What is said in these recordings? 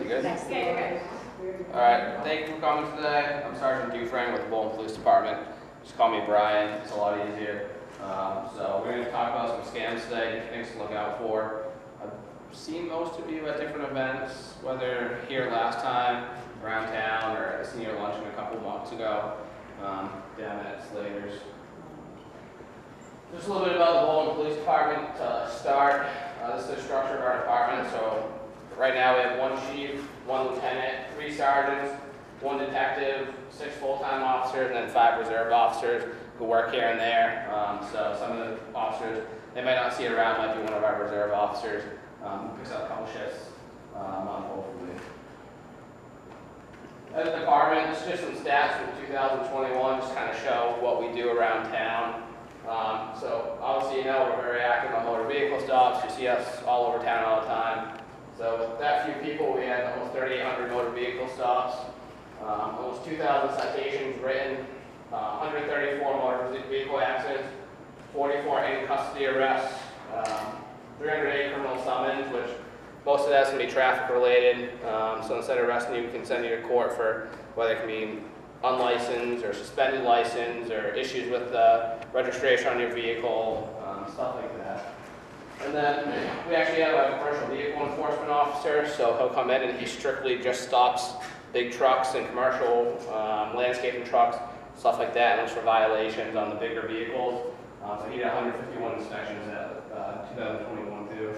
You good? Okay. All right, thank you for coming today. I'm Sergeant Dufresne with the Bolton Police Department. Just call me Brian, it's a lot easier. So we're going to talk about some scams today, things to look out for. I've seen most of you at different events, whether here last time, around town, or at a senior luncheon a couple months ago, down at Slater's. Just a little bit about the Bolton Police Department to start. This is the structure of our department. So right now we have one chief, one lieutenant, 3 sergeants, 1 detective, 6 full-time officers, and then 5 reserve officers who work here and there. So some of the officers, they might not see it around, might be one of our reserve officers who picks up a couple shifts a month, hopefully. As a department, this is just some stats from 2021, just kind of show what we do around town. So obviously, you know, we're very active on motor vehicle stops. You see us all over town all the time. So with that few people, we had almost 3,800 motor vehicle stops, almost 2,000 citations written, 134 motor vehicle accidents, 44 in custody arrests, 308 criminal summons, which most of that's going to be traffic related. So instead of arresting you, we can send you to court for whether it can be unlicensed or suspended license or issues with the registration on your vehicle, stuff like that. And then we actually have a commercial vehicle enforcement officer, so he'll come in and he strictly just stops big trucks and commercial landscaping trucks, stuff like that, and looks for violations on the bigger vehicles. So he did 151 inspections at 2021 too.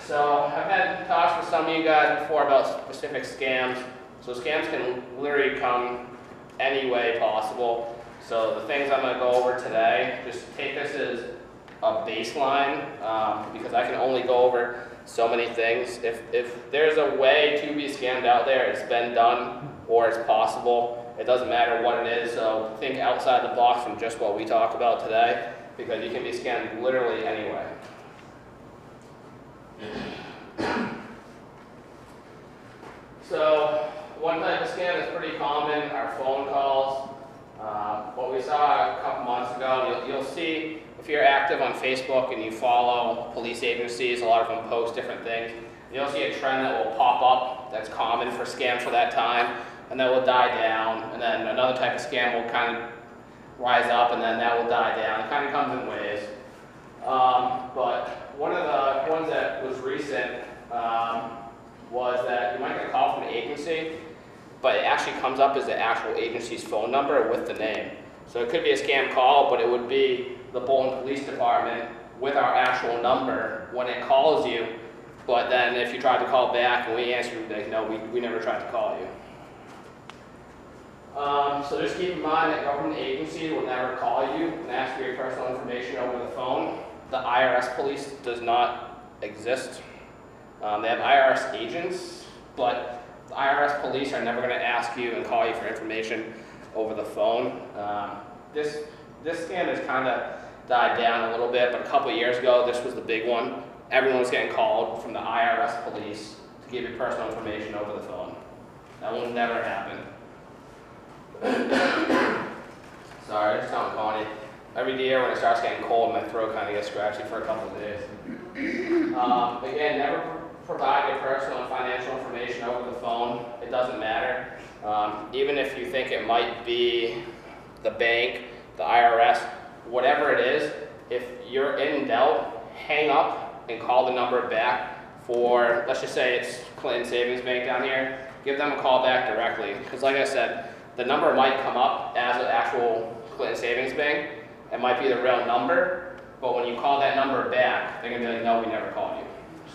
So I've had talks with some of you guys before about specific scams. So scams can literally come any way possible. So the things I'm going to go over today, just take this as a baseline because I can only go over so many things. If there's a way to be scammed out there, it's been done or it's possible. It doesn't matter what it is. So think outside the box from just what we talk about today because you can be scammed literally anyway. So one type of scam that's pretty common are phone calls. What we saw a couple months ago, you'll see if you're active on Facebook and you follow police agencies, a lot of them post different things. You'll see a trend that will pop up that's common for scams for that time, and that will die down. And then another type of scam will kind of rise up, and then that will die down. It kind of comes in waves. But one of the ones that was recent was that you might get a call from an agency, but it actually comes up as the actual agency's phone number with the name. So it could be a scam call, but it would be the Bolton Police Department with our actual number when it calls you. But then if you tried to call back and we answered, we'd be like, no, we never tried to call you. So just keep in mind that government agencies will never call you and ask for your personal information over the phone. The IRS police does not exist. They have IRS agents, but the IRS police are never going to ask you and call you for information over the phone. This scam has kind of died down a little bit, but a couple of years ago, this was the big one. Everyone was getting called from the IRS police to give your personal information over the phone. That will never happen. Sorry, I just sound corny. Every year when it starts getting cold, my throat kind of gets scratchy for a couple of days. Again, never provide your personal and financial information over the phone. It doesn't matter. Even if you think it might be the bank, the IRS, whatever it is, if you're in doubt, hang up and call the number back for, let's just say it's Clinton Savings Bank down here. Give them a call back directly. Because like I said, the number might come up as an actual Clinton Savings Bank. It might be the real number, but when you call that number back, they're going to be like, no, we never called you.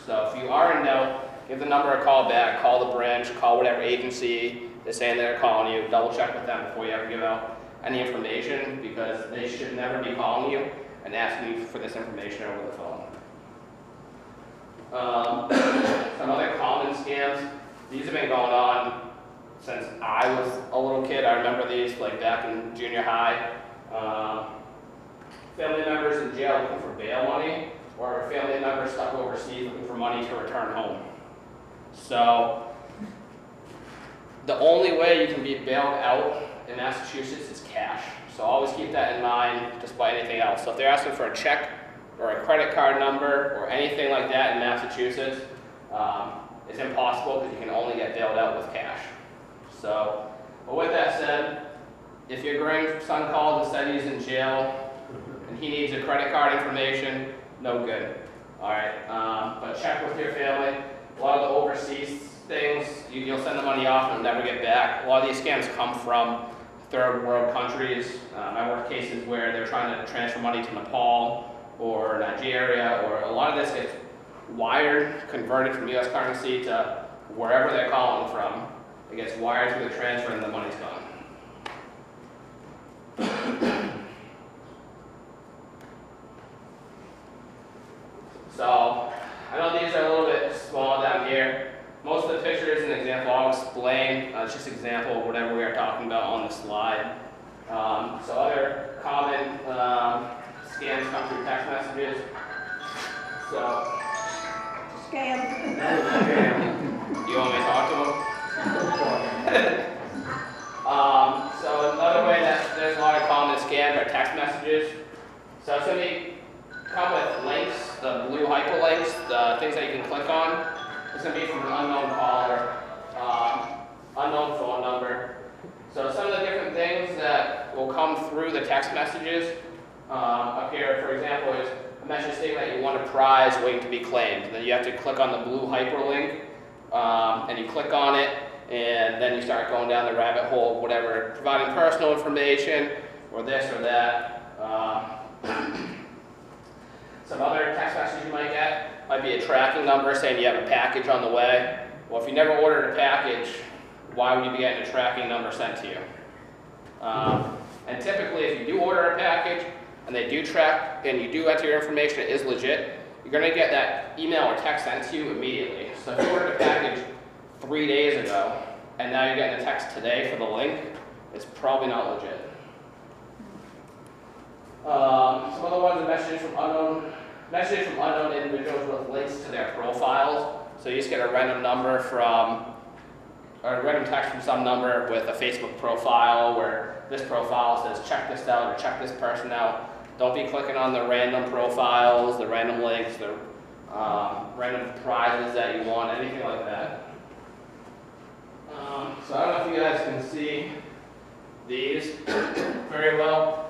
So if you are in doubt, give the number a call back, call the branch, call whatever agency is saying they're calling you, double check with them before you ever give out any information because they should never be calling you and asking you for this information over the phone. Some other common scams, these have been going on since I was a little kid. I remember these like back in junior high. Family members in jail looking for bail money, or a family member stuck overseas looking for money to return home. So the only way you can be bailed out in Massachusetts is cash. So always keep that in mind despite anything else. So if they're asking for a check or a credit card number or anything like that in Massachusetts, it's impossible because you can only get bailed out with cash. So, but with that said, if your grandson calls and said he's in jail and he needs a credit card information, no good. All right, but check with your family. A lot of the overseas things, you'll send the money off and it'll never get back. A lot of these scams come from third world countries. I worked cases where they're trying to transfer money to Nepal or Nigeria, or a lot of this gets wired, converted from US currency to wherever they're calling from. It gets wired through the transfer and the money's gone. So, I know these are a little bit small down here. Most of the picture is an example. I'll explain. It's just an example of whatever we are talking about on the slide. So other common scams come through text messages. So, Scam. you want me to talk to them? So another way that there's a lot of common scams are text messages. So it's going to come with links, the blue hyperlinks, the things that you can click on. It's going to be from an unknown caller, unknown phone number. So some of the different things that will come through the text messages up here, for example, is a message stating that you want a prize waiting to be claimed. Then you have to click on the blue hyperlink, and you click on it, and then you start going down the rabbit hole of whatever, providing personal information, or this or that. Some other text messages you might get might be a tracking number saying you have a package on the way. Well, if you never ordered a package, why would you be getting a tracking number sent to you? And typically, if you do order a package and they do track and you do enter your information, it is legit, you're going to get that email or text sent to you immediately. So if you ordered a package 3 days ago and now you're getting a text today for the link, it's probably not legit. Some other ones are messages from unknown individuals with links to their profiles. So you just get a random number or a random text from some number with a Facebook profile where this profile says check this out or check this person out. Don't be clicking on the random profiles, the random links, the random prizes that you want, anything like that. So I don't know if you guys can see these very well,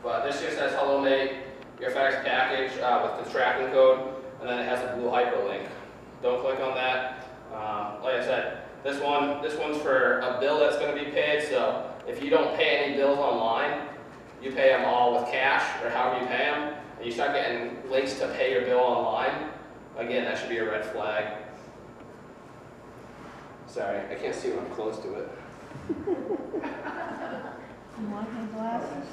but this just says hello mate, your FedEx package with the tracking code, and then it has a blue hyperlink. Don't click on that. Like I said, this one's for a bill that's going to be paid, so if you don't pay any bills online, you pay them all with cash or however you pay them, and you start getting links to pay your bill online, again, that should be a red flag. Sorry, I can't see when I'm close to it. Walking glasses.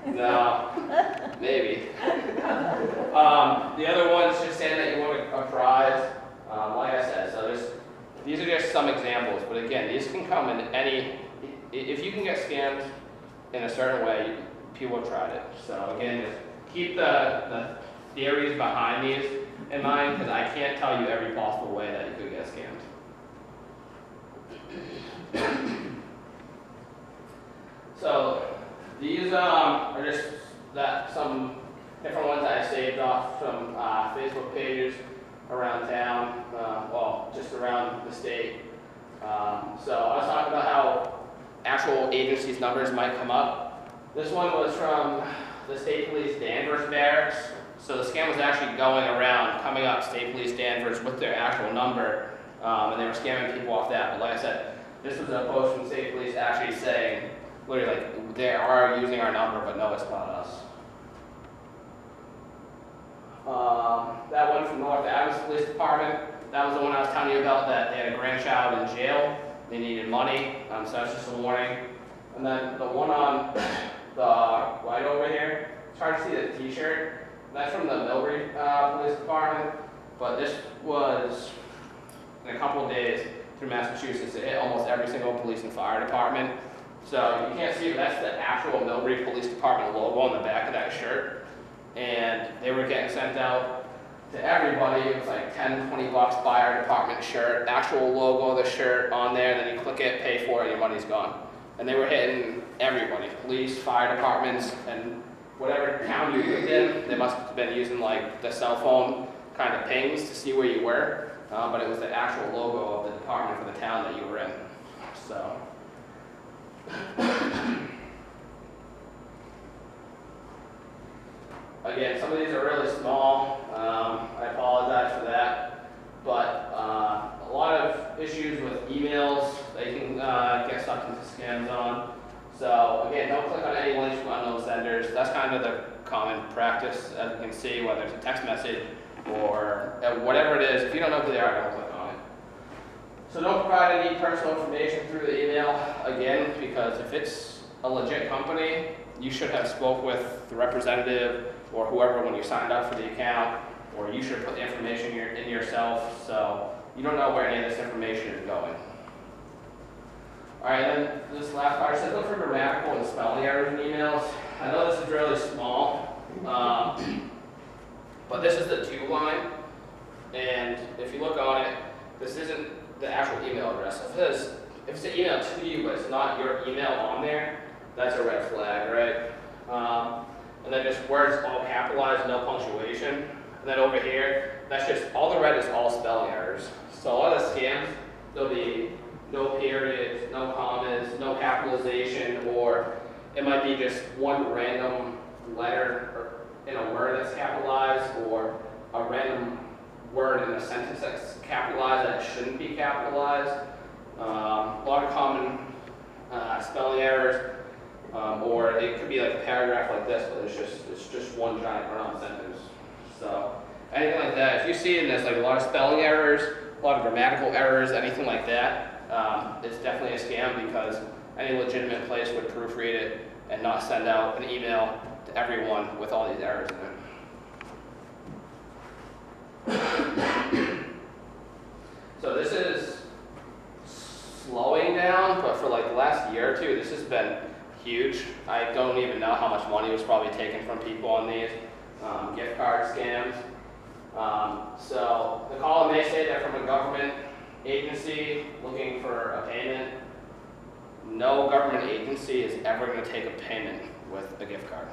No, maybe. The other one's just saying that you want a prize. Like I said, so these are just some examples, but again, these can come in any, if you can get scammed in a certain way, people have tried it. So again, just keep the theories behind these in mind, because I can't tell you every possible way that you could get scammed. So these are just some different ones that I saved off from Facebook pages around town, well, just around the state. So I was talking about how actual agencies' numbers might come up. This one was from the State Police Danvers barracks. So the scam was actually going around, coming up State Police Danvers with their actual number, and they were scamming people off that. But like I said, this was a post from State Police actually saying, literally, like, they are using our number, but no, it's not us. That one from North Adams Police Department, that was the one I was telling you about, that they had a grandchild in jail. They needed money, so that's just a warning. And then the one on the right over here, it's hard to see the t-shirt. That's from the Millbury Police Department, but this was in a couple of days through Massachusetts. It hit almost every single police and fire department. So you can't see, but that's the actual Millbury Police Department logo on the back of that shirt. And they were getting sent out to everybody. It was like 10, 20 bucks, fire department shirt, actual logo of the shirt on there, then you click it, pay for it, your money's gone. And they were hitting everybody, police, fire departments, and whatever town you lived in, they must have been using like the cell phone kind of pings to see where you were. but it was the actual logo of the department for the town that you were in. So. Again, some of these are really small. I apologize for that, but a lot of issues with emails, they can get stuck into scams on. So again, don't click on any links from unknown senders. That's kind of the common practice, as you can see, whether it's a text message or whatever it is. If you don't know who they are, don't click on it. So don't provide any personal information through the email, again, because if it's a legit company, you should have spoke with the representative or whoever when you signed up for the account, or you should put the information in yourself, so you don't know where any of this information is going. All right, then this last part says look for grammatical and spelling errors in emails. I know this is really small, but this is the to line, and if you look on it, this isn't the actual email address. If it's an email to you, but it's not your email on there, that's a red flag, right? And then just words all capitalized, no punctuation. And then over here, that's just, all the red is all spelling errors. So a lot of scams, there'll be no periods, no commas, no capitalization, or it might be just one random letter in a word that's capitalized, or a random word in a sentence that's capitalized that shouldn't be capitalized. A lot of common spelling errors. Or it could be like a paragraph like this, but it's just one giant run-on sentence. So anything like that, if you see in this like a lot of spelling errors, a lot of grammatical errors, anything like that, it's definitely a scam, because any legitimate place would proofread it and not send out an email to everyone with all these errors in it. So this is slowing down, but for like the last year or two, this has been huge. I don't even know how much money was probably taken from people on these gift card scams. So the caller may say they're from a government agency looking for a payment. No government agency is ever going to take a payment with a gift card.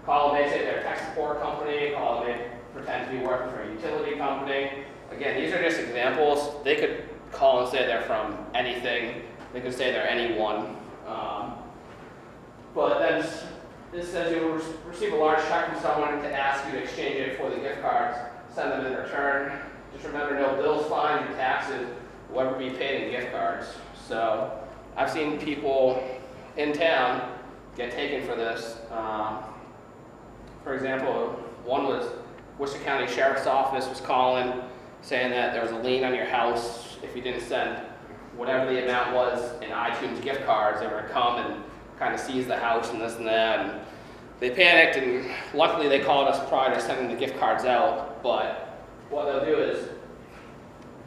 Caller may say they're a tech support company. Caller may pretend to be working for a utility company. Again, these are just examples. They could call and say they're from anything. They could say they're anyone. But then this says you'll receive a large check from someone to ask you to exchange it for the gift cards. Send them in return. Just remember, no bills, fines, or taxes will ever be paid in gift cards. So I've seen people in town get taken for this. For example, one was Worcester County Sheriff's Office was calling, saying that there was a lien on your house if you didn't send whatever the amount was in iTunes gift cards. They were to come and kind of seize the house and this and that. And they panicked, and luckily they called us prior to sending the gift cards out. But what they'll do is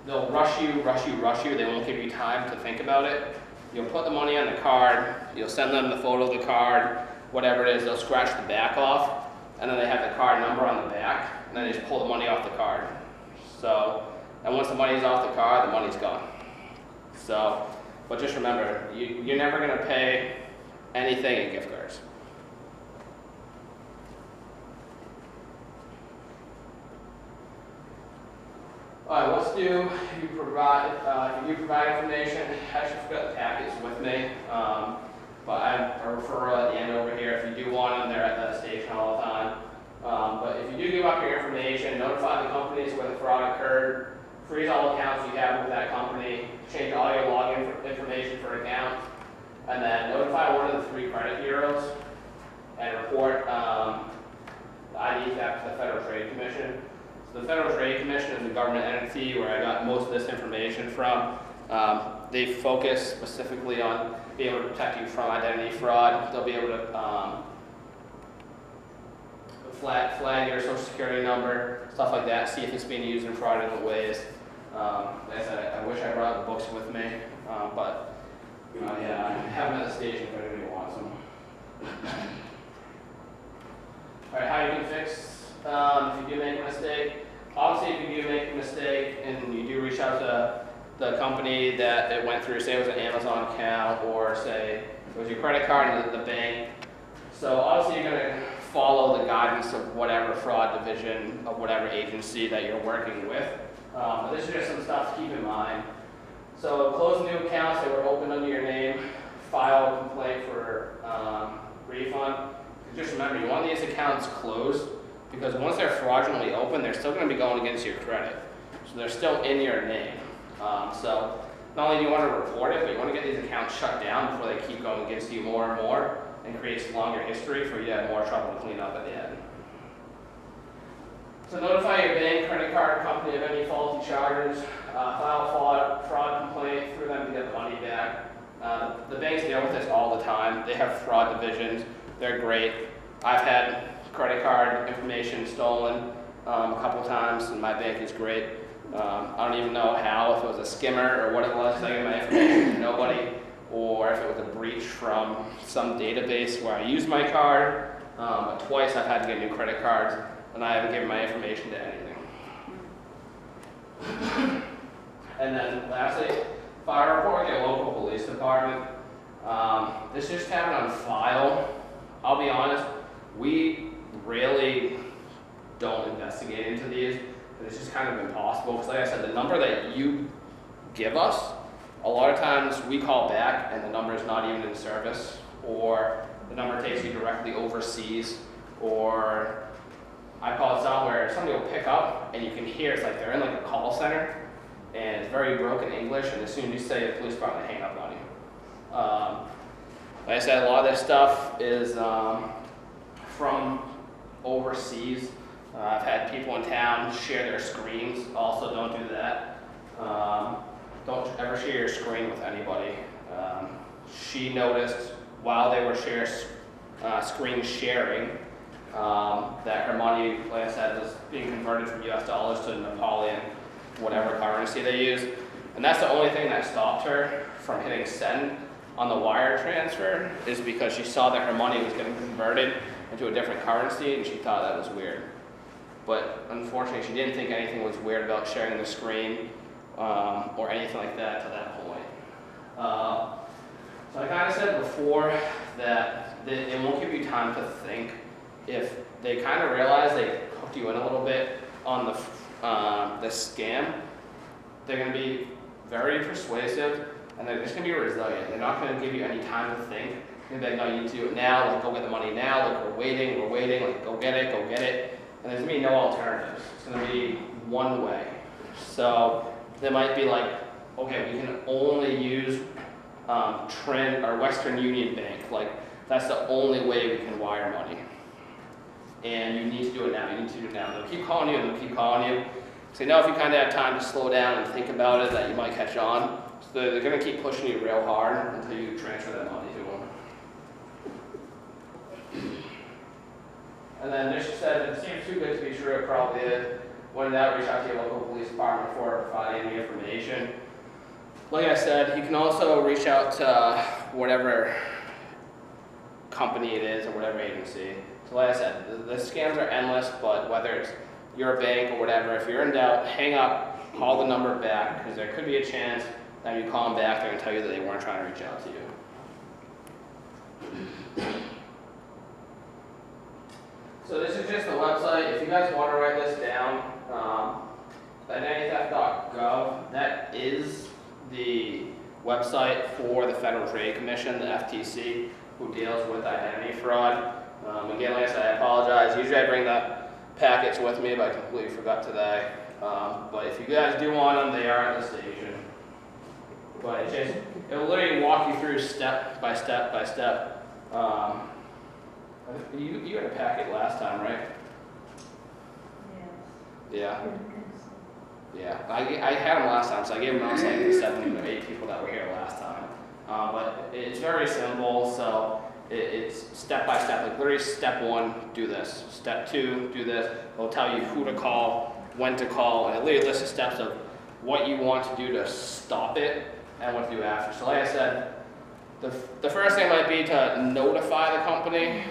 they'll rush you. They won't give you time to think about it. You'll put the money on the card. You'll send them the photo of the card, whatever it is. They'll scratch the back off, and then they have the card number on the back, and then they just pull the money off the card. So, and once the money's off the card, the money's gone. So, but just remember, you're never going to pay anything in gift cards. All right, let's do, if you provide information, I actually forgot the packets with me, but I have a referral at the end over here. If you do want them, they're at the station all the time. But if you do give up your information, notify the companies where the fraud occurred, freeze all accounts you have with that company, change all your login information for accounts, and then notify one of the 3 credit bureaus and report the ID theft to the Federal Trade Commission. So the Federal Trade Commission is a government entity where I got most of this information from. They focus specifically on being able to protect you from identity fraud. They'll be able to flag your social security number, stuff like that, see if it's being used in fraudulent ways. Like I said, I wish I brought the books with me, but yeah, I have them at the station if anybody wants them. All right, how you can fix if you do make a mistake. Obviously, if you do make a mistake and you do reach out to the company that it went through, say it was an Amazon account, or say it was your credit card and the bank. So obviously you're going to follow the guidance of whatever fraud division of whatever agency that you're working with. But this is just some stuff to keep in mind. So close new accounts that were opened under your name, file a complaint for refund. Just remember, you want these accounts closed because once they're fraudulently open, they're still going to be going against your credit. So they're still in your name. So not only do you want to report it, but you want to get these accounts shut down before they keep going against you more and more and creates longer history for you to have more trouble to clean up at the end. So notify your bank, credit card company of any faulty charges, file a fraud complaint through them to get the money back. The banks deal with this all the time. They have fraud divisions. They're great. I've had credit card information stolen a couple times, and my bank is great. I don't even know how, if it was a skimmer or what it was, I gave my information to nobody, or if it was a breach from some database where I used my card. But twice I've had to get new credit cards, and I haven't given my information to anything. And then lastly, file report with your local police department. This is just have it on file. I'll be honest, we really don't investigate into these. It's just kind of impossible because, like I said, the number that you give us, a lot of times we call back and the number is not even in service, or the number takes you directly overseas, or I call it somewhere somebody will pick up and you can hear it's like they're in like a call center and it's very broken English, and as soon as you say the police department, they hang up on you. Like I said, a lot of this stuff is from overseas. I've had people in town share their screens. Also, don't do that. Don't ever share your screen with anybody. She noticed while they were screen sharing that her money, like I said, was being converted from US dollars to Napoleon, whatever currency they use. And that's the only thing that stopped her from hitting send on the wire transfer, is because she saw that her money was getting converted into a different currency and she thought that was weird. But unfortunately, she didn't think anything was weird about sharing the screen or anything like that to that point. So I kind of said before that it won't give you time to think. If they kind of realize they hooked you in a little bit on the scam, they're going to be very persuasive and they're just going to be resilient. They're not going to give you any time to think. They're going to be like, no, you need to do it now, like go get the money now, like we're waiting, like go get it. And there's going to be no alternatives. It's going to be one way. So they might be like, okay, we can only use Trend or Western Union Bank. Like that's the only way we can wire money. And you need to do it now. You need to do it now. They'll keep calling you and they'll keep calling you. So now if you kind of have time to slow down and think about it, that you might catch on. So they're going to keep pushing you real hard until you transfer that money to them. And then this said, it seems too good to be true, it probably is. When in doubt, reach out to your local police department for providing any information. Like I said, you can also reach out to whatever company it is or whatever agency. So like I said, the scams are endless, but whether it's your bank or whatever, if you're in doubt, hang up, call the number back, because there could be a chance that when you call them back, they're going to tell you that they weren't trying to reach out to you. So this is just the website. If you guys want to write this down, identitytheft.gov, that is the website for the Federal Trade Commission, the FTC, who deals with identity fraud. Again, like I said, I apologize. Usually I bring the packets with me, but I completely forgot today. But if you guys do want them, they are at the station. But it'll literally walk you through step by step by step. You had a packet last time, right? Yes. Yeah. Yeah. I had them last time, so I gave them out to like the 7 or 8 people that were here last time. But it's very simple, so it's step by step. Like literally step 1, do this. Step 2, do this. It'll tell you who to call, when to call, and it literally lists the steps of what you want to do to stop it and what to do after. So like I said, the first thing might be to notify the company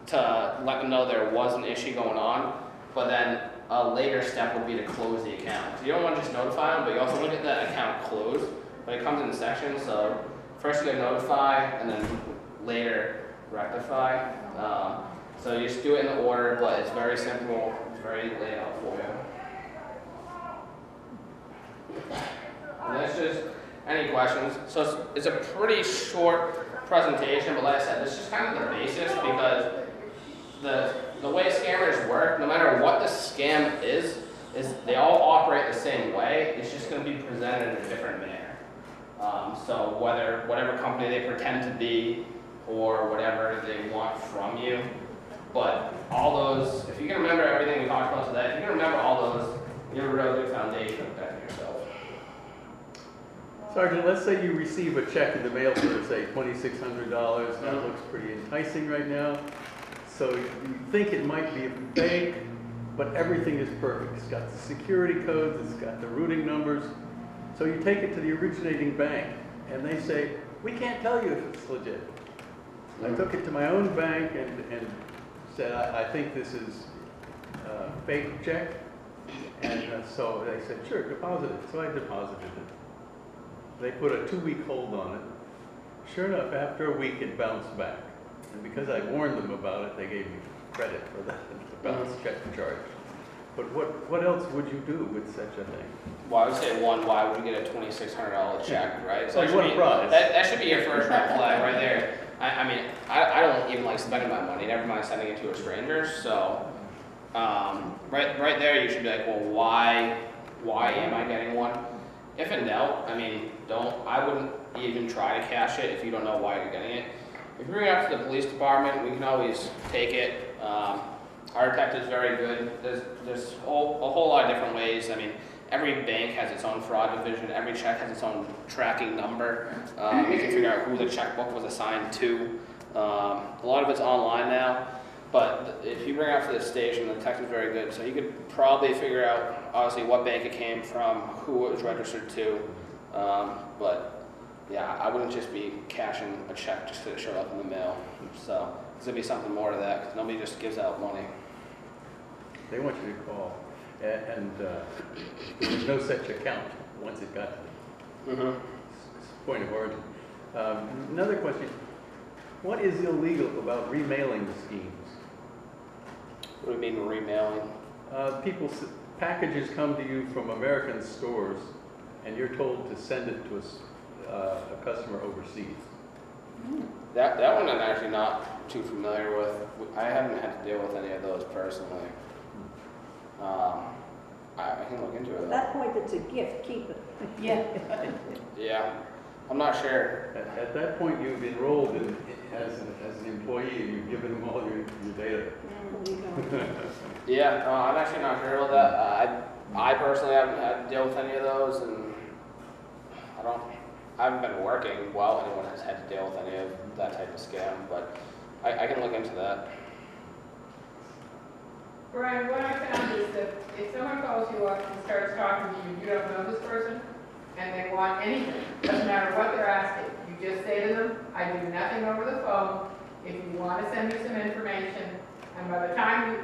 to let them know there was an issue going on, but then a later step would be to close the account. So you don't want to just notify them, but you also want to get that account closed. But it comes in sections, so first you gotta notify, and then later rectify. So you just do it in the order, but it's very simple, it's very laid out for you. And that's just any questions. So it's a pretty short presentation, but like I said, this is just kind of the basics because the way scammers work, no matter what the scam is they all operate the same way. It's just going to be presented in a different manner. So whatever company they pretend to be or whatever they want from you, but all those, if you can remember everything we talked about today, if you can remember all those, you have a real good foundation of betting yourself. Sergeant, let's say you receive a check in the mail for, say, $2,600. That looks pretty enticing right now. So you think it might be a fake, but everything is perfect. It's got the security codes, it's got the routing numbers. So you take it to the originating bank, and they say, we can't tell you if it's legit. I took it to my own bank and said, I think this is a fake check. And so they said, sure, deposit it. So I deposited it. They put a 2-week hold on it. Sure enough, after a week, it bounced back. And because I warned them about it, they gave me credit for that, the bounce check charge. But what else would you do with such a thing? Well, I would say one, why would you get a $2,600 check, right? So Like what a prize. that should be your first red flag right there. I mean, I don't even like spending my money, never mind sending it to a stranger. So, right there, you should be like, well, why am I getting one? If in doubt, I mean, I wouldn't even try to cash it if you don't know why you're getting it. If you bring it up to the police department, we can always take it. Our detective's very good. There's a whole lot of different ways. I mean, every bank has its own fraud division. Every check has its own tracking number. You can figure out who the checkbook was assigned to. A lot of it's online now. But if you bring it up to the station, the detective's very good. So you could probably figure out, obviously, what bank it came from, who it was registered to. But yeah, I wouldn't just be cashing a check just to show up in the mail. So there's gonna be something more to that because nobody just gives out money. They want you to call. And there's no such account once it got to the point of origin. Another question. What is illegal about remailing the schemes? What do you mean remailing? Packages come to you from American stores, and you're told to send it to a customer overseas. That one I'm actually not too familiar with. I haven't had to deal with any of those personally. I can look into it. At that point, it's a gift, keep it. Yeah. Yeah, I'm not sure. At that point, you've enrolled as an employee, and you've given them all your data. Yeah, I'm actually not sure about that. I personally haven't had to deal with any of those, and I haven't been working while anyone has had to deal with any of that type of scam, but I can look into that. Brian, what I found is that if someone calls you up and starts talking to you, you don't know this person, and they want anything, doesn't matter what they're asking, you just say to them, I do nothing over the phone. If you want to send me some information, and by the time you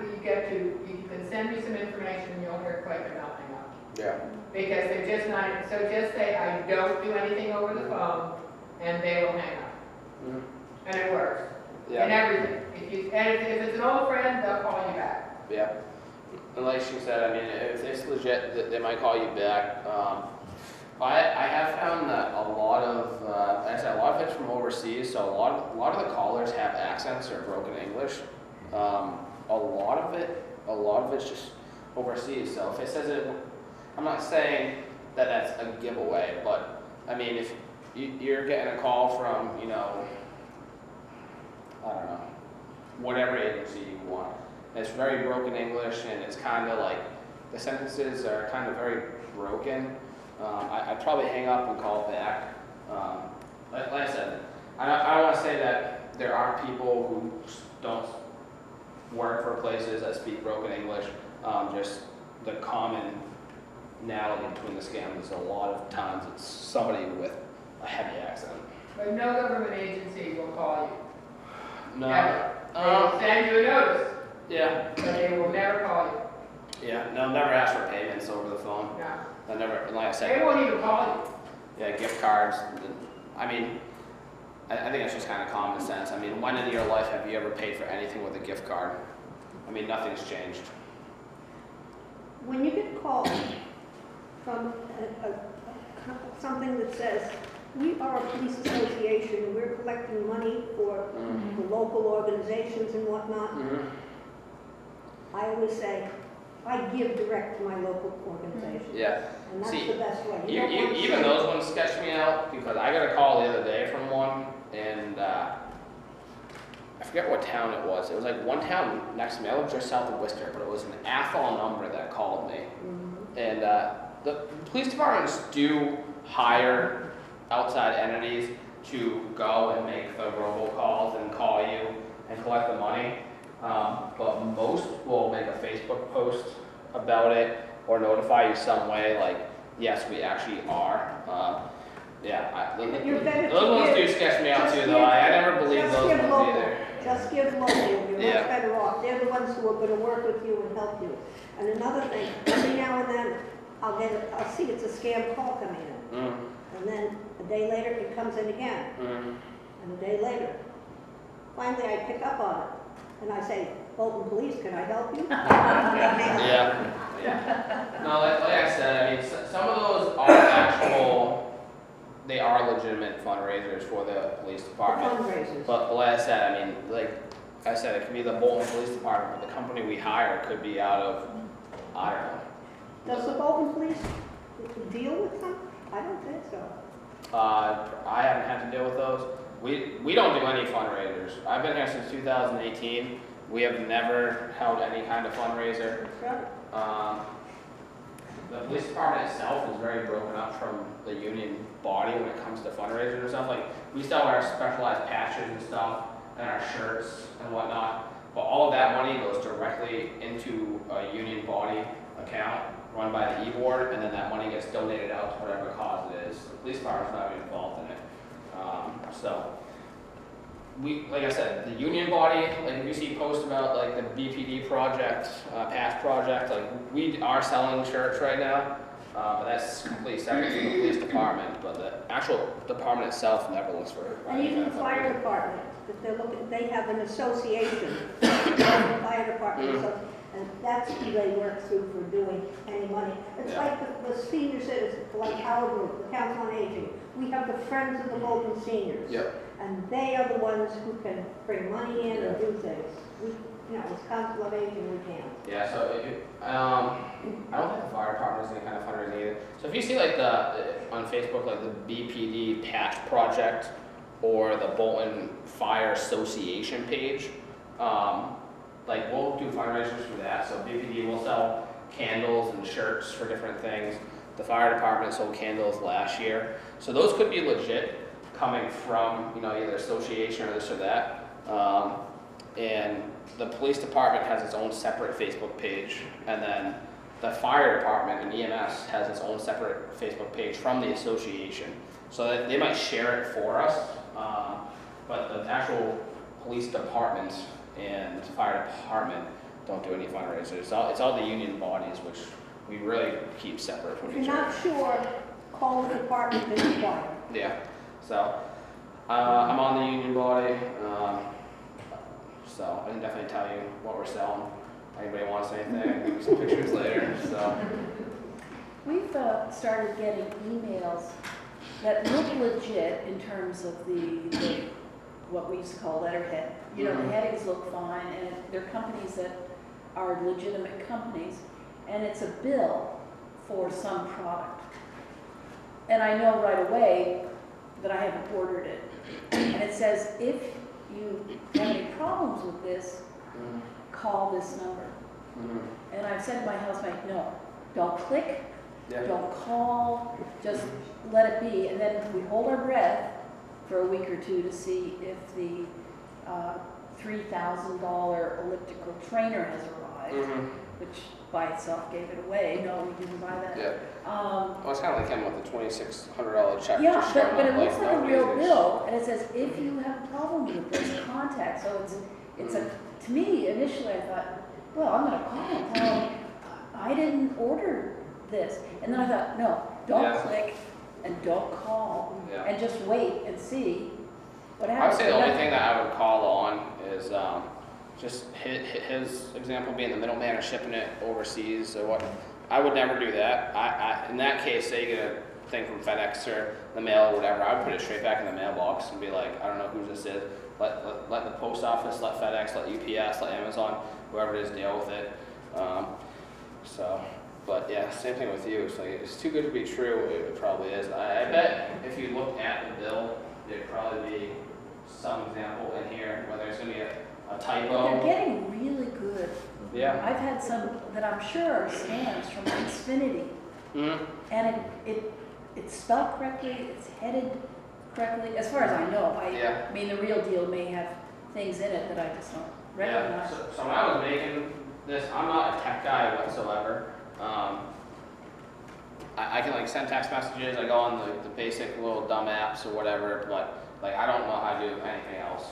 can send me some information, you'll hear click and I'll hang up. Yeah. Because they're just not, so just say, I don't do anything over the phone, and they will hang up. Mm-hmm. And it works. Yeah. And everything. If it's an old friend, they'll call you back. Yeah. And like she said, I mean, if it's legit, they might call you back. I have found that a lot of, like I said, a lot of it's from overseas, so a lot of the callers have accents or broken English. A lot of it's just overseas. So if it says it, I'm not saying that that's a giveaway, but I mean, if you're getting a call from, I don't know, whatever agency you want, and it's very broken English, and it's kind of like, the sentences are kind of very broken, I'd probably hang up and call back. Like I said, I don't want to say that there aren't people who don't work for places that speak broken English. Just the commonality between the scams is a lot of times it's somebody with a heavy accent. But no government agency will call you. No. Never. They will send you a notice, Yeah. but they will never call you. Yeah. They'll never ask for payments over the phone. No. They'll never, like I They said, won't even call you. yeah, gift cards. I mean, I think it's just kind of common sense. I mean, when in your life have you ever paid for anything with a gift card? I mean, nothing's changed. When you get called from something that says, we are a police association, and we're collecting money for the local organizations and whatnot, I always say, I give direct to my local organization. Yeah. And that's See, the best way. You don't want to even say- those ones sketch me out, because I got a call the other day from one, and I forget what town it was. It was like one town next to me. I lived just south of Worcester, but it was an Athol number that called me. And the police departments do hire outside entities to go and make the robocalls and call you and collect the money. But most will make a Facebook post about it or notify you some way, like, yes, we actually are. You're better to Those ones give- do sketch me out just too, give- though. I never believe just those give ones local. either. Just give local, you're Yeah. much better off. They're the ones who are gonna work with you and help you. And another thing, every now and then, I'll see it's a scam call coming in. And then a day later, it comes in again. And a day later, finally I pick up on it. And I say, Bolton Police, can I help you? Yeah. No, like I said, I mean, some of those are actual, they are legitimate fundraisers for the police department. Fundraisers. But like I said, I mean, like I said, it could be the Bolton Police Department, but the company we hire could be out of, I don't know. Does the Bolton Police deal with them? I don't think so. I haven't had to deal with those. We don't do any fundraisers. I've been here since 2018. We have never held any kind of fundraiser. That's right. The police department itself is very broken up from the union body when it comes to fundraisers and stuff. Like, we still wear specialized patches and stuff, and our shirts and whatnot, but all of that money goes directly into a union body account run by the e-board, and then that money gets donated out to whatever cause it is. The police department's not even involved in it. So, like I said, the union body, like if you see posts about like the BPD project, past project, like we are selling shirts right now, but that's completely separate from the police department, but the actual department itself never looks for. And even the fire department, if they're looking, they have an association, the fire department, so, and that's who they work through for doing any money. It's Yeah. like the senior citizens, like our group, the Council on Aging. We have the Friends of the Bolton Seniors. Yep. And they are the ones who can bring money in and do things. We, as Council of Aging, we can't. Yeah, so I don't think the fire department is any kind of fundraising either. So if you see like on Facebook, like the BPD patch project or the Bolton Fire Association page, like we'll do fundraisers for that. So BPD will sell candles and shirts for different things. The fire department sold candles last year. So those could be legit coming from, either association or this or that. And the police department has its own separate Facebook page, and then the fire department and EMS has its own separate Facebook page from the association. So that they might share it for us, but the actual police department and fire department don't do any fundraisers. It's all the union bodies, which we really keep separate from If each you're other. not sure, call the department and inquire. Yeah, so, I'm on the union body, so I can definitely tell you what we're selling. Anybody wants anything, I can give you some pictures later, so. We've started getting emails that look legit in terms of the what we used to call letterhead. The headings look fine, and they're companies that are legitimate companies, and it's a bill for some product. And I know right away that I haven't ordered it. And it says, if you have any problems with this, call this number. And I've said to my housemate, no, don't click, Yeah. don't call, just let it be. And then we hold our breath for a week or two to see if the $3,000 elliptical trainer has arrived, which by itself gave it away. No, we didn't buy that. Yeah. Well, it's kind of like him with the $2,600 check. Yeah, just showing but it up looks like a nobody real is. bill, and it says, if you have a problem with this, contact. So it's to me, initially I thought, well, I'm gonna call and tell them, I didn't order this. And then I thought, no, don't Yeah. click and don't call, Yeah. and just wait and see What I would happens? say the only thing that I would call on is just his example being the middleman or shipping it overseas or what. I would never do that. In that case, say you get a thing from FedEx or the mail or whatever, I would put it straight back in the mailbox and be like, I don't know who this is. Let the post office, let FedEx, let UPS, let Amazon, whoever it is, deal with it. But yeah, same thing with you. It's like, it's too good to be true. It probably is. I bet if you looked at the bill, there'd probably be some example in here, whether it's gonna be a typo. They're getting really good. Yeah. I've had some that I'm sure are scans from Xfinity, Mm-hmm. and it's spelled correctly, it's headed correctly, as far as I know. Yeah. I mean, the real deal may have things in it that I just don't Yeah. recognize. So when I was making this, I'm not a tech guy whatsoever. I can like send text messages. I go on the basic little dumb apps or whatever, but like I don't know how to do anything else.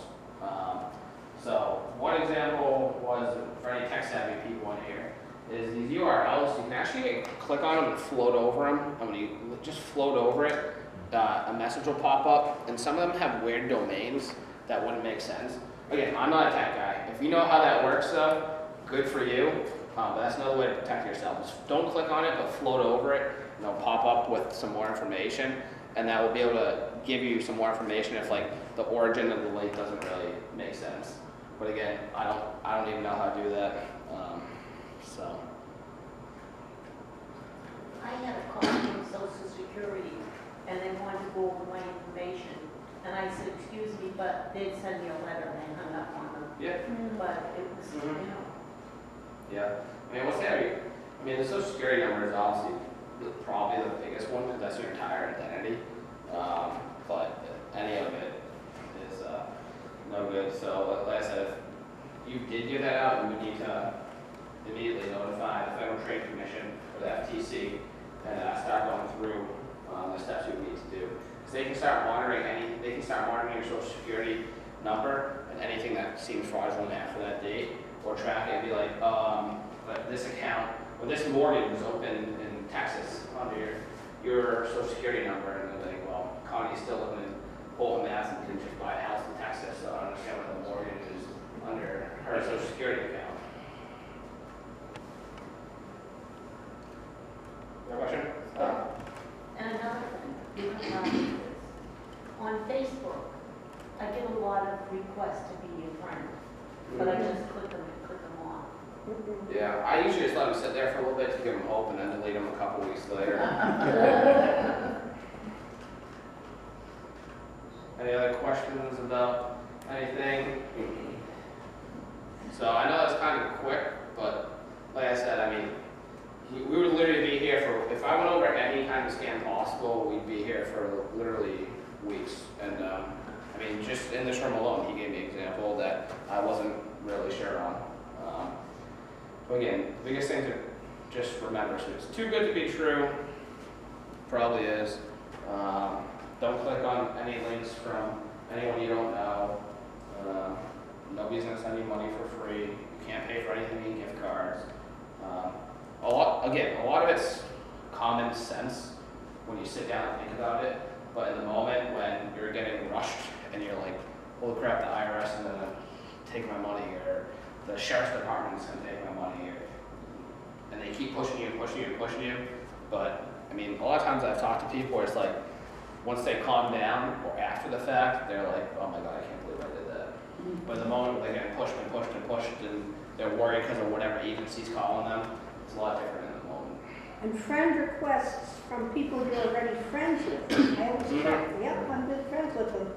So one example was for any tech savvy people in here is these URLs. You can actually click on them and float over them, and when you just float over it, a message will pop up. And some of them have weird domains that wouldn't make sense. Again, I'm not a tech guy. If you know how that works, though, good for you. But that's another way to protect yourself. Just don't click on it, but float over it, and it'll pop up with some more information, and that will be able to give you some more information if like the origin of the link doesn't really make sense. But again, I don't even know how to do that. So I had a call from Social Security, and they wanted to go over my information. And I said, excuse me, but they'd send me a letter, and I hung up on them. yeah, But it was, you know, yeah. I mean, what's that? I mean, the Social Security number is obviously probably the biggest one because that's your entire identity. But any of it is no good. So, like I said, if you did give that out, you would need to immediately notify the Federal Trade Commission or the FTC and start going through the steps you need to do. Because they can start monitoring your Social Security number and anything that seems fraudulent after that date, or track it and be like, but this account or this mortgage was open in Texas under your Social Security number, and they're like, well, Connie's still living in Bolton, Mass, and can just buy a house in Texas, so I don't understand why the mortgage is under her Social Security account. No question? and another thing, you can run into this. On Facebook, I get a lot of requests to be your friend, but I just click them off. Yeah, I usually just let them sit there for a little bit to give them hope and then delete them a couple weeks later. Any other questions about anything? So I know that's kind of quick, but like I said, I mean, we would literally be here for, if I went over any kind of scam possible, we'd be here for literally weeks. And I mean, just in this room alone, he gave me an example that I wasn't really sure on. So again, the biggest thing to just remember, so it's too good to be true, probably is. Don't click on any links from anyone you don't know. Nobody's gonna send you money for free. You can't pay for anything in gift cards. A lot of it's common sense when you sit down and think about it, but in the moment when you're getting rushed and you're like, holy crap, the IRS is gonna take my money, or the sheriff's department is gonna take my money, and they keep pushing you. But I mean, a lot of times I've talked to people where it's like, once they calm down or after the fact, they're like, oh my God, I can't believe I did that. But at the moment they're getting pushed, and they're worried because of whatever agency's calling them, it's a lot different in the moment. And friend requests from people you're already friends with. I always check, yep, I'm good friends with them.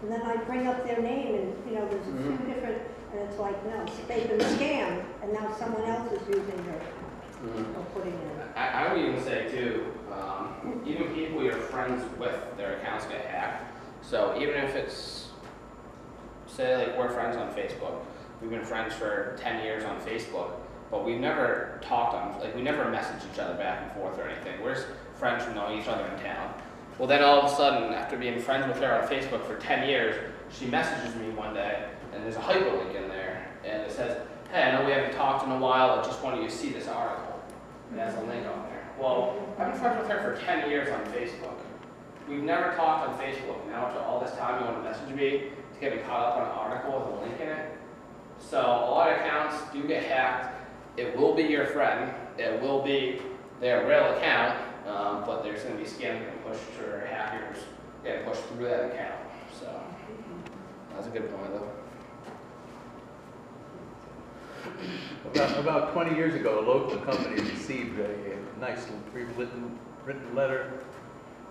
And then I bring up their name and, there's a few different, and it's like, no, they've been scammed, and now someone else is using their, or putting in. I would even say too, even people you're friends with, their accounts get hacked. So even if it's, say like we're friends on Facebook, we've been friends for 10 years on Facebook, but we've never talked on, like we never messaged each other back and forth or anything. We're just friends from knowing each other in town. Well then all of a sudden, after being friends with her on Facebook for 10 years, she messages me one day, and there's a hyperlink in there, and it says, hey, I know we haven't talked in a while, I just wanted you to see this article. And it has a link on there. Well, I've been friends with her for 10 years on Facebook. We've never talked on Facebook. Now after all this time you want to message me, getting caught up on an article with a link in it. So a lot of accounts do get hacked. It will be your friend. It will be their real account, but there's going to be scams getting pushed or hackers getting pushed through that account. So that's a good point, though. About 20 years ago, a local company received a nice written letter,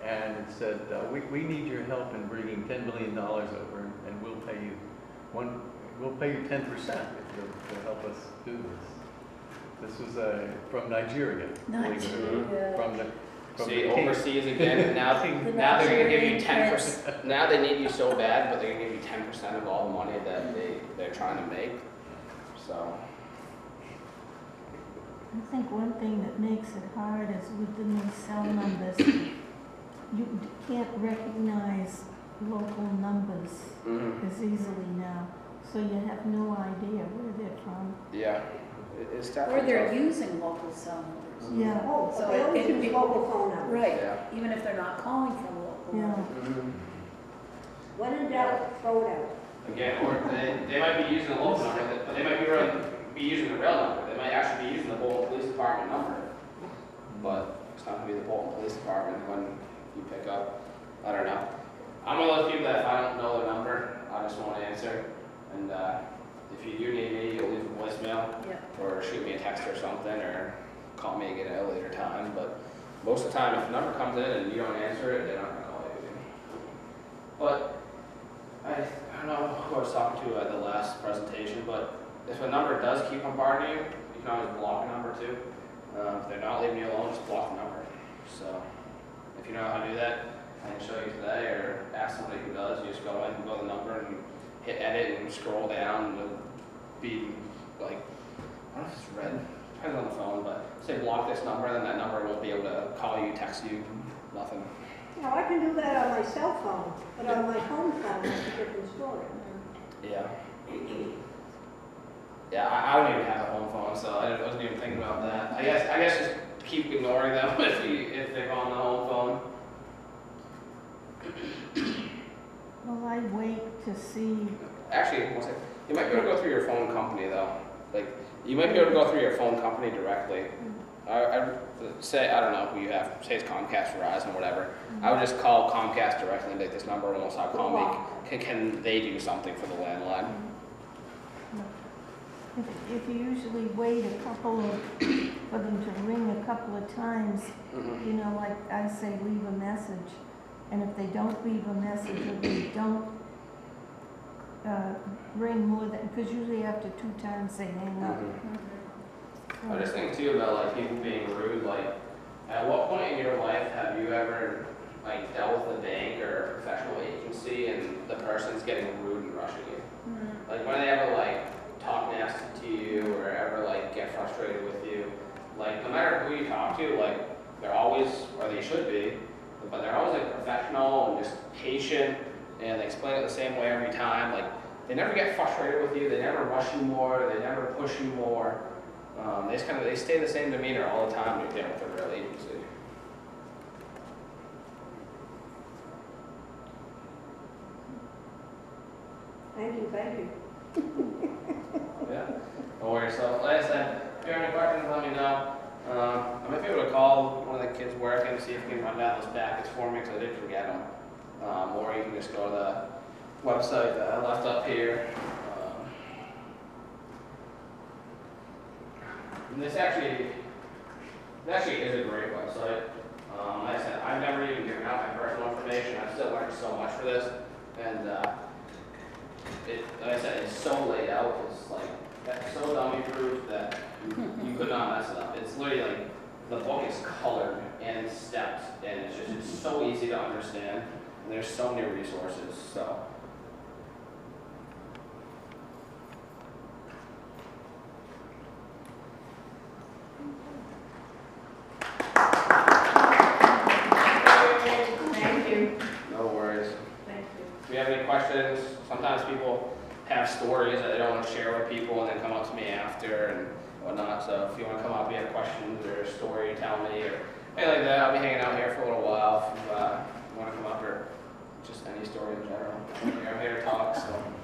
and it said, we need your help in bringing $10 million over, and we'll pay you 10% if you'll help us do this. This was from Nigeria. Nigeria. From the See, king. overseas again, and now they're going to give you 10%. Now they need you so bad, but they're going to give you 10% of all the money that they're trying to make. So. I think one thing that makes it hard is with the new cell numbers, you can't recognize local numbers as easily now, so you have no idea where they're from. Yeah, it's Or definitely they're tough. using local cell numbers. Yeah, Oh, So but they always it'd use be- local phone numbers. Right, Yeah. even if they're not calling from local. yeah. Mhm. When in doubt, throw it out. Again, or they might be using a local number, but they might be using the real number. They might actually be using the Bolton Police Department number, but it's not going to be the Bolton Police Department when you pick up. I don't know. I'm one of those people that if I don't know the number, I just won't answer. And if you do need me, you'll leave a voicemail Yeah. or shoot me a text or something, or call me again at a later time. But most of the time, if a number comes in and you don't answer it, they're not going to call you. But I don't know who I was talking to at the last presentation, but if a number does keep bombarding you, you can always block a number too. If they're not leaving you alone, just block the number. So if you know how to do that, I can show you today, or ask somebody who does. You just go in and go to the number and hit edit and scroll down, and it'll be like, I don't know if it's red, depends on the phone, but say block this number, then that number won't be able to call you, text you, nothing. Now, I can do that on my cell phone, but on my home phone, it's a different story. Yeah. Yeah, I don't even have a home phone, so I wasn't even thinking about that. I guess just keep ignoring them if they're on the home phone. Well, I wait to see, Actually, one second. You might be able to go through your phone company though. Like, you might be able to go through your phone company directly. I say, I don't know who you have, say it's Comcast, Verizon, whatever. I would just call Comcast directly and be like, this number almost not call me. Can they do something for the landline? if you usually wait a couple of, for them to ring a couple of times, you know, like I say, leave a message. And if they don't leave a message or they don't ring more than, because usually after 2 times they hang up. I just think too about like people being rude. Like, at what point in your life have you ever like dealt with a bank or a professional agency and the person's getting rude and rushing you? Like, when they ever like talk nasty to you or ever like get frustrated with you? Like, no matter who you talk to, like they're always, or they should be, but they're always like professional and just patient, and they explain it the same way every time. Like, they never get frustrated with you. They never rush you more. They never push you more. They just they stay the same demeanor all the time when you're dealing with a real agency. Thank you. Yeah. Don't worry. So, like I said, if you have any questions, let me know. I might be able to call one of the kids working and see if we can run down those packets for me, because I did forget them. Or you can just go to the website that I left up here. And this actually is a great website. Like I said, I've never even given out my personal information. I've still learned so much for this, and like I said, it's so laid out. It's like that's so dummy-proof that you could not mess it up. It's literally like the book is colored and stepped, and it's so easy to understand. And there's so many resources. So. Thank you. No worries. Thank you. If you have any questions, sometimes people have stories that they don't want to share with people and then come up to me after and whatnot. So if you want to come up, you have questions or a story, tell me or anything like that. I'll be hanging out here for a little while if you want to come up or just any story in general. I'm here to talk, so.